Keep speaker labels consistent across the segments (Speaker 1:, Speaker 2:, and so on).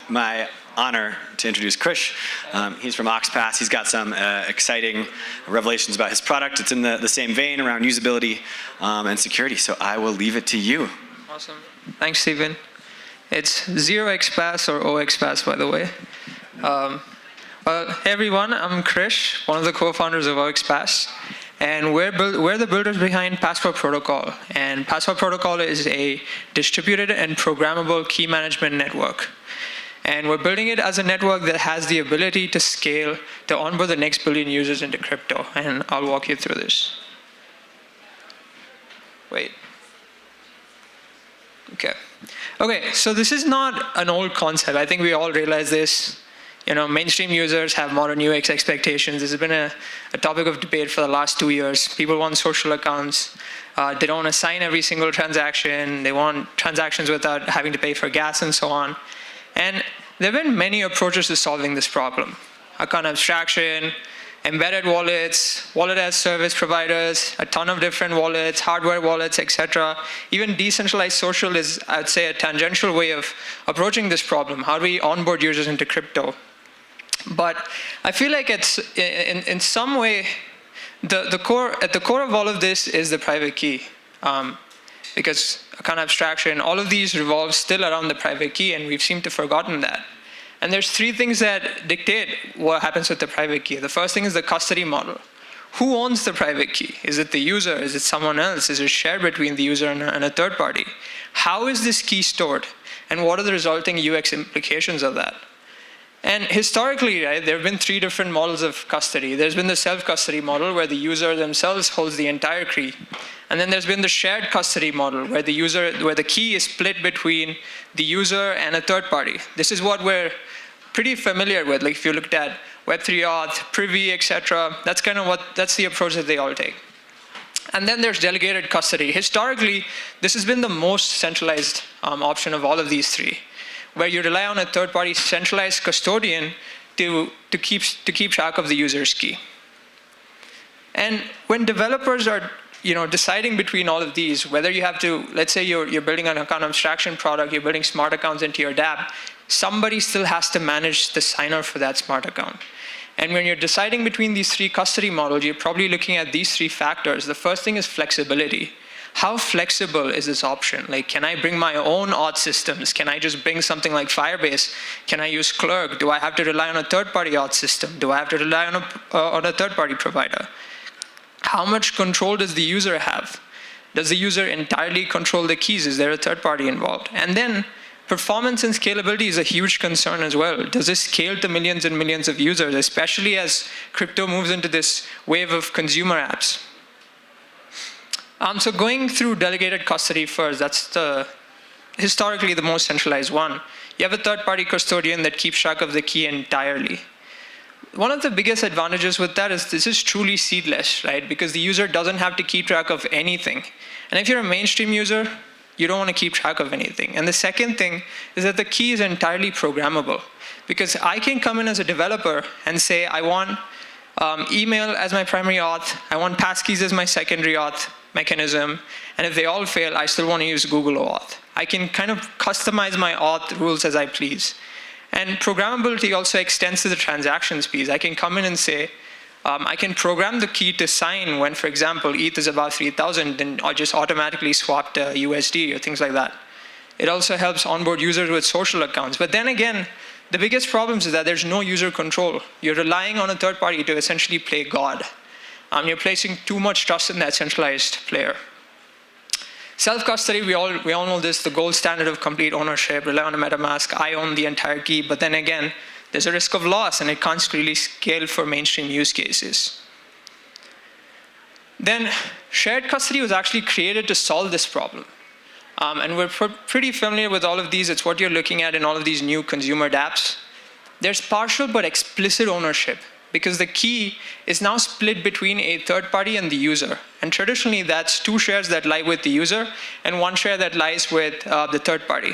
Speaker 1: my honor to introduce Krish. He's from OxPass. He's got some exciting revelations about his product. It's in the same vein around usability and security, so I will leave it to you.
Speaker 2: Awesome. Thanks, Stephen. It's 0xPass or OxPass, by the way. Well, hey everyone, I'm Krish, one of the co-founders of OxPass. And we're the builders behind Passport Protocol. And Passport Protocol is a distributed and programmable key management network. And we're building it as a network that has the ability to scale to onboard the next billion users into crypto. And I'll walk you through this. Wait. Okay, so this is not an old concept. I think we all realize this. You know, mainstream users have modern UX expectations. This has been a topic of debate for the last 2 years. People want social accounts. They don't want to sign every single transaction. They want transactions without having to pay for gas and so on. And there have been many approaches to solving this problem. Account abstraction, embedded wallets, wallet as service providers, a ton of different wallets, hardware wallets, etc. Even decentralized social is, I'd say, a tangential way of approaching this problem. How do we onboard users into crypto? But I feel like it's, in some way, at the core of all of this is the private key. Because account abstraction, all of these revolve still around the private key, and we've seemed to have forgotten that. And there's 3 things that dictate what happens with the private key. The first thing is the custody model. Who owns the private key? Is it the user? Is it someone else? Is it shared between the user and a third party? How is this key stored? And what are the resulting UX implications of that? And historically, right, there have been 3 different models of custody. There's been the self-custody model, where the user themselves holds the entire key. And then there's been the shared custody model, where the key is split between the user and a third party. This is what we're pretty familiar with. Like if you looked at Web3 auth, Privy, etc., that's the approach that they all take. And then there's delegated custody. Historically, this has been the most centralized option of all of these 3. Where you rely on a third-party centralized custodian to keep track of the user's key. And when developers are deciding between all of these, whether you have to, let's say you're building an account abstraction product, you're building smart accounts into your dApp, somebody still has to manage the signer for that smart account. And when you're deciding between these 3 custody models, you're probably looking at these 3 factors. The first thing is flexibility. How flexible is this option? Like, can I bring my own auth systems? Can I just bring something like Firebase? Can I use Clerk? Do I have to rely on a third-party auth system? Do I have to rely on a third-party provider? How much control does the user have? Does the user entirely control the keys? Is there a third party involved? And then performance and scalability is a huge concern as well. Does this scale to millions and millions of users, especially as crypto moves into this wave of consumer apps? So going through delegated custody first, that's historically the most centralized one. You have a third-party custodian that keeps track of the key entirely. One of the biggest advantages with that is this is truly seedless, right? Because the user doesn't have to keep track of anything. And if you're a mainstream user, you don't want to keep track of anything. And the second thing is that the key is entirely programmable. Because I can come in as a developer and say, I want email as my primary auth, I want passkeys as my secondary auth mechanism, and if they all fail, I still want to use Google OAuth. I can kind of customize my auth rules as I please. And programmability also extends to the transactions piece. I can come in and say, I can program the key to sign when, for example, ETH is above 3,000, then I'll just automatically swap to USD or things like that. It also helps onboard users with social accounts. But then again, the biggest problem is that there's no user control. You're relying on a third party to essentially play God. You're placing too much trust in that centralized player. Self-custody, we all know this, the gold standard of complete ownership, rely on a MetaMask, I own the entire key, but then again, there's a risk of loss and it can't really scale for mainstream use cases. Then shared custody was actually created to solve this problem. And we're pretty familiar with all of these. It's what you're looking at in all of these new consumer dApps. There's partial but explicit ownership, because the key is now split between a third party and the user. And traditionally, that's 2 shares that lie with the user and 1 share that lies with the third party.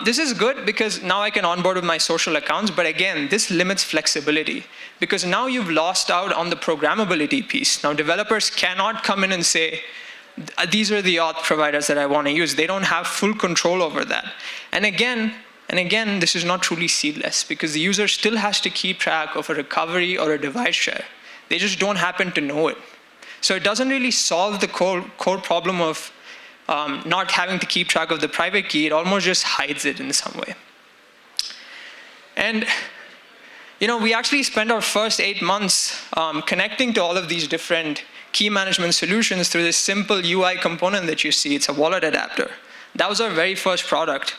Speaker 2: This is good because now I can onboard with my social accounts, but again, this limits flexibility because now you've lost out on the programmability piece. Now developers cannot come in and say, these are the auth providers that I want to use. They don't have full control over that. And again, And again, this is not truly seedless because the user still has to keep track of a recovery or a device share. They just don't happen to know it. So it doesn't really solve the core problem of not having to keep track of the private key. It almost just hides it in some way. And we actually spent our first 8 months connecting to all of these different key management solutions through this simple UI component that you see. It's a wallet adapter. That was our very first product.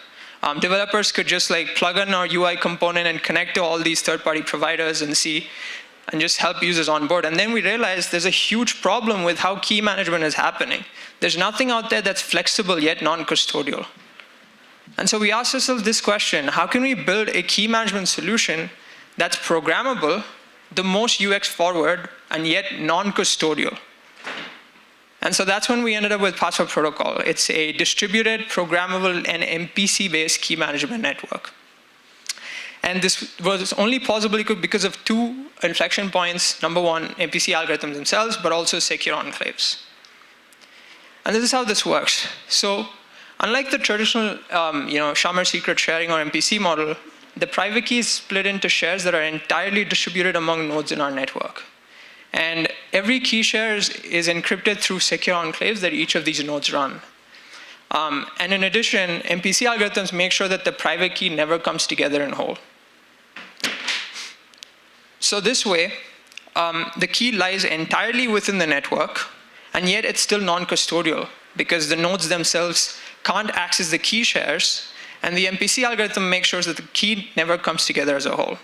Speaker 2: Developers could just plug in our UI component and connect to all these third-party providers and just help users on board. And then we realized there's a huge problem with how key management is happening. There's nothing out there that's flexible yet non-custodial. And so we asked ourselves this question: how can we build a key management solution that's programmable, the most UX forward, and yet non-custodial? And so that's when we ended up with Password Protocol. It's a distributed, programmable, and MPC-based key management network. And this was only possible because of 2 inflection points. Number one, MPC algorithms themselves, but also secure enclaves. And this is how this works. So unlike the traditional Shamir secret sharing or MPC model, the private key is split into shares that are entirely distributed among nodes in our network. And every key share is encrypted through secure enclaves that each of these nodes run. And in addition, MPC algorithms make sure that the private key never comes together in whole. So this way, the key lies entirely within the network, and yet it's still non-custodial because the nodes themselves can't access the key shares, and the MPC algorithm makes sure that the key never comes together as a whole.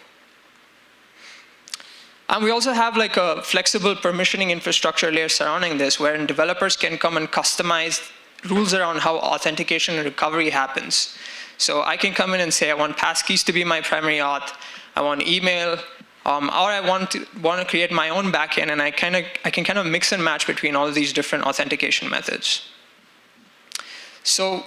Speaker 2: And we also have a flexible permissioning infrastructure layer surrounding this, wherein developers can come and customize rules around how authentication and recovery happens. So I can come in and say, I want passkeys to be my primary auth, I want email, or I want to create my own backend, and I can kind of mix and match between all of these different authentication methods. So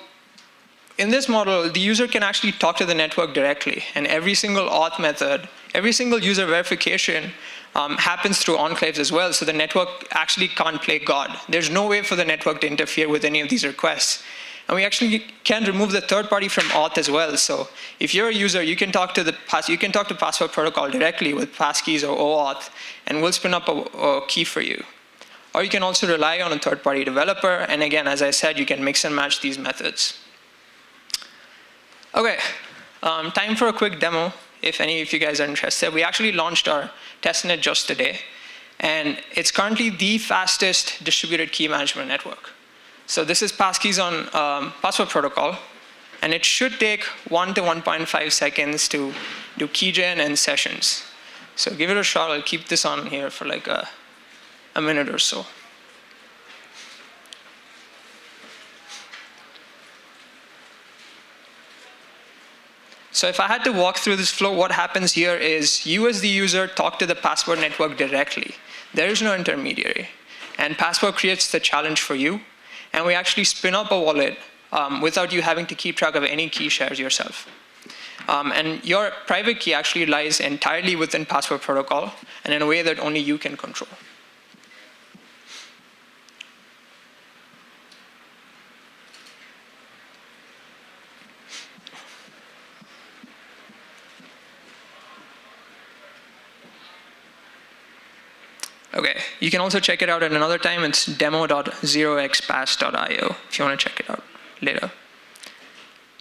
Speaker 2: in this model, the user can actually talk to the network directly, and every single auth method, every single user verification happens through enclaves as well, so the network actually can't play God. There's no way for the network to interfere with any of these requests. And we actually can remove the third party from auth as well. So if you're a user, you can talk to Password Protocol directly with passkeys or OAuth, and we'll spin up a key for you. Or you can also rely on a third-party developer, and again, as I said, you can mix and match these methods. Okay, time for a quick demo, if any of you guys are interested. We actually launched our testnet just today, and it's currently the fastest distributed key management network. So this is passkeys on Password Protocol, and it should take 1 to 1.5 seconds to do keygen and sessions. So give it a shot. I'll keep this on here for a minute or so. So if I had to walk through this flow, what happens here is you as the user talk to the Password network directly. There is no intermediary. And Password creates the challenge for you. And we actually spin up a wallet without you having to keep track of any key shares yourself. And your private key actually lies entirely within Password Protocol and in a way that only you can control. Okay, you can also check it out at another time. It's demo.0xpass.io if you want to check it out later.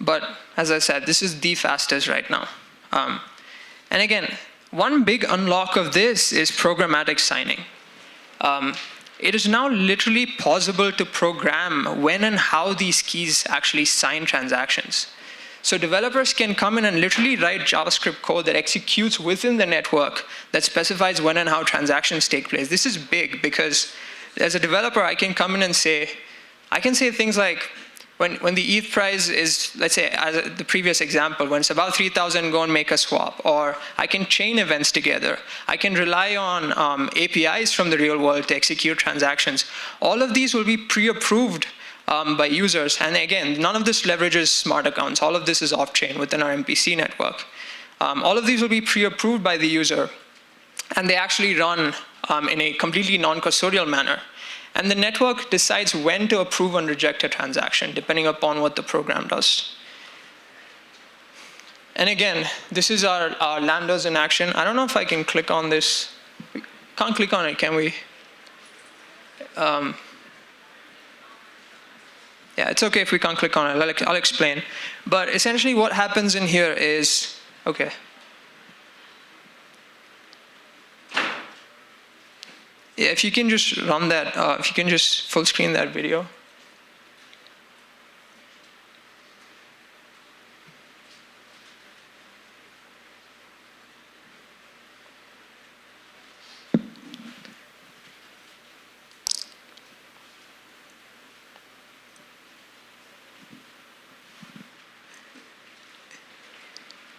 Speaker 2: But as I said, this is the fastest right now. And again, one big unlock of this is programmatic signing. It is now literally possible to program when and how these keys actually sign transactions. So developers can come in and literally write JavaScript code that executes within the network that specifies when and how transactions take place. This is big because as a developer, I can come in and I can say things like, when the ETH price is, let's say, as the previous example, when it's about 3,000, go and make a swap. Or I can chain events together. I can rely on APIs from the real world to execute transactions. All of these will be pre-approved by users. And again, none of this leverages smart accounts. All of this is off-chain within our MPC network. All of these will be pre-approved by the user. And they actually run in a completely non-custodial manner. And the network decides when to approve and reject a transaction, depending upon what the program does. And again, this is our lambdas in action. I don't know if I can click on this. We can't click on it, can we? Yeah, it's okay if we can't click on it. I'll explain. But essentially what happens in here is, okay. Yeah, if you can just run that, if you can just full screen that video.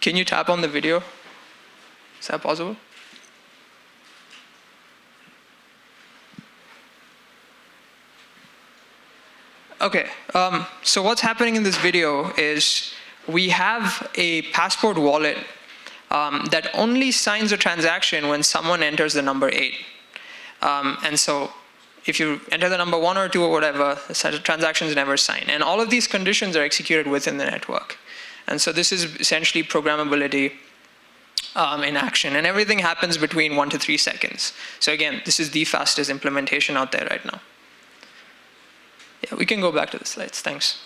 Speaker 2: Can you tap on the video? Is that possible? Okay, so what's happening in this video is we have a Passport wallet that only signs a transaction when someone enters the number 8. And so if you enter the number 1 or 2 or whatever, the transaction is never signed. And all of these conditions are executed within the network. And so this is essentially programmability in action. And everything happens between 1 to 3 seconds. So again, this is the fastest implementation out there right now. Yeah, we can go back to the slides. Thanks.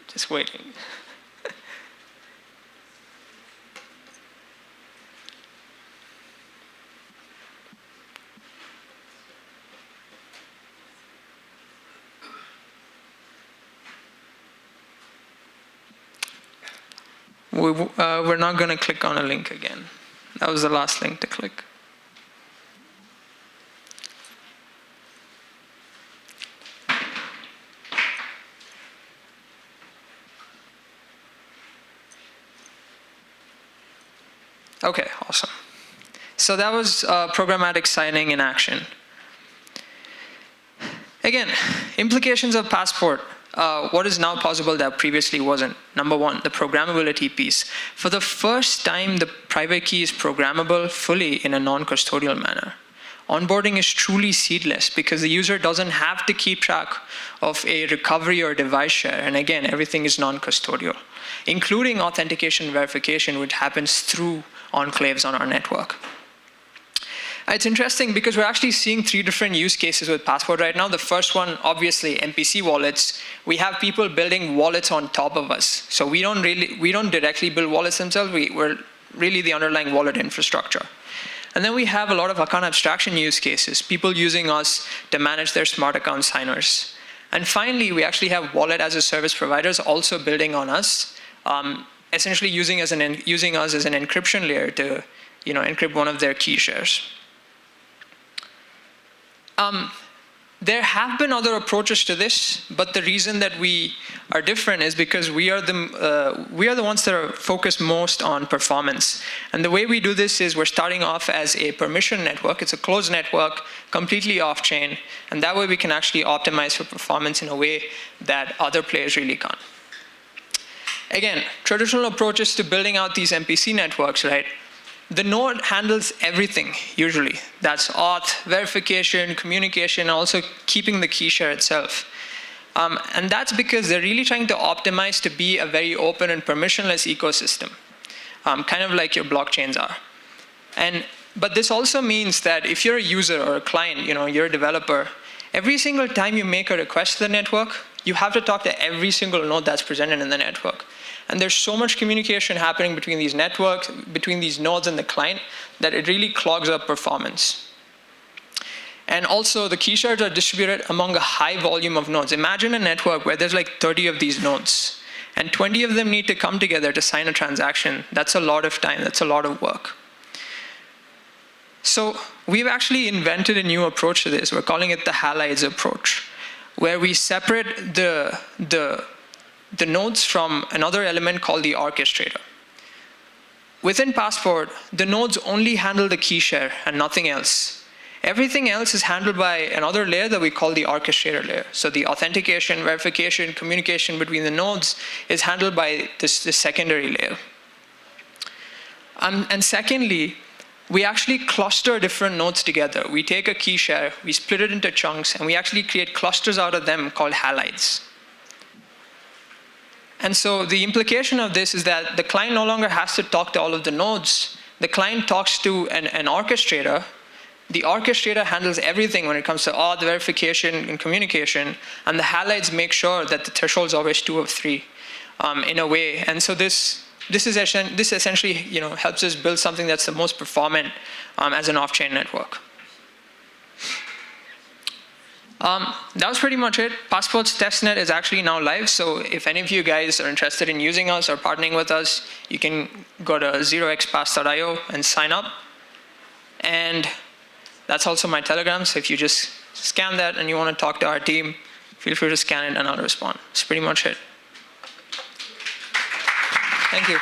Speaker 2: Just waiting. We're not going to click on a link again. That was the last link to click. Okay, awesome. So that was programmatic signing in action. Again, implications of Passport. What is now possible that previously wasn't? Number one, the programmability piece. For the first time, the private key is programmable fully in a non-custodial manner. Onboarding is truly seedless because the user doesn't have to keep track of a recovery or device share. And again, everything is non-custodial, including authentication and verification, which happens through enclaves on our network. It's interesting because we're actually seeing 3 different use cases with Passport right now. The first one, obviously, MPC wallets. We have people building wallets on top of us. So we don't directly build wallets themselves. We're really the underlying wallet infrastructure. And then we have a lot of account abstraction use cases, people using us to manage their smart account signers. And finally, we actually have wallet as a service providers also building on us, essentially using us as an encryption layer to encrypt one of their key shares. There have been other approaches to this, but the reason that we are different is because we are the ones that are focused most on performance. And the way we do this is we're starting off as a permission network. It's a closed network, completely off-chain, and that way we can actually optimize for performance in a way that other players really can't. Again, traditional approaches to building out these MPC networks, right? The node handles everything, usually. That's auth, verification, communication, also keeping the key share itself. And that's because they're really trying to optimize to be a very open and permissionless ecosystem, kind of like your blockchains are. But this also means that if you're a user or a client, you're a developer, every single time you make a request to the network, you have to talk to every single node that's presented in the network. And there's so much communication happening between these networks, between these nodes and the client, that it really clogs up performance. And also, the key shares are distributed among a high volume of nodes. Imagine a network where there's like 30 of these nodes, and 20 of them need to come together to sign a transaction. That's a lot of time. That's a lot of work. So we've actually invented a new approach to this. We're calling it the halides approach, where we separate the nodes from another element called the orchestrator. Within Passport, the nodes only handle the key share and nothing else. Everything else is handled by another layer that we call the orchestrator layer. So the authentication, verification, communication between the nodes is handled by this secondary layer. And secondly, we actually cluster different nodes together. We take a key share, we split it into chunks, and we actually create clusters out of them called halides. And so the implication of this is that the client no longer has to talk to all of the nodes. The client talks to an orchestrator. The orchestrator handles everything when it comes to all the verification and communication, and the halides make sure that the threshold is always 2 of 3 in a way. And so this essentially helps us build something that's the most performant as an off-chain network. That was pretty much it. Passport's testnet is actually now live, so if any of you guys are interested in using us or partnering with us, you can go to 0xpass.io and sign up. And that's also my Telegram, so if you just scan that and you want to talk to our team, feel free to scan it and I'll respond. That's pretty much it. Thank you.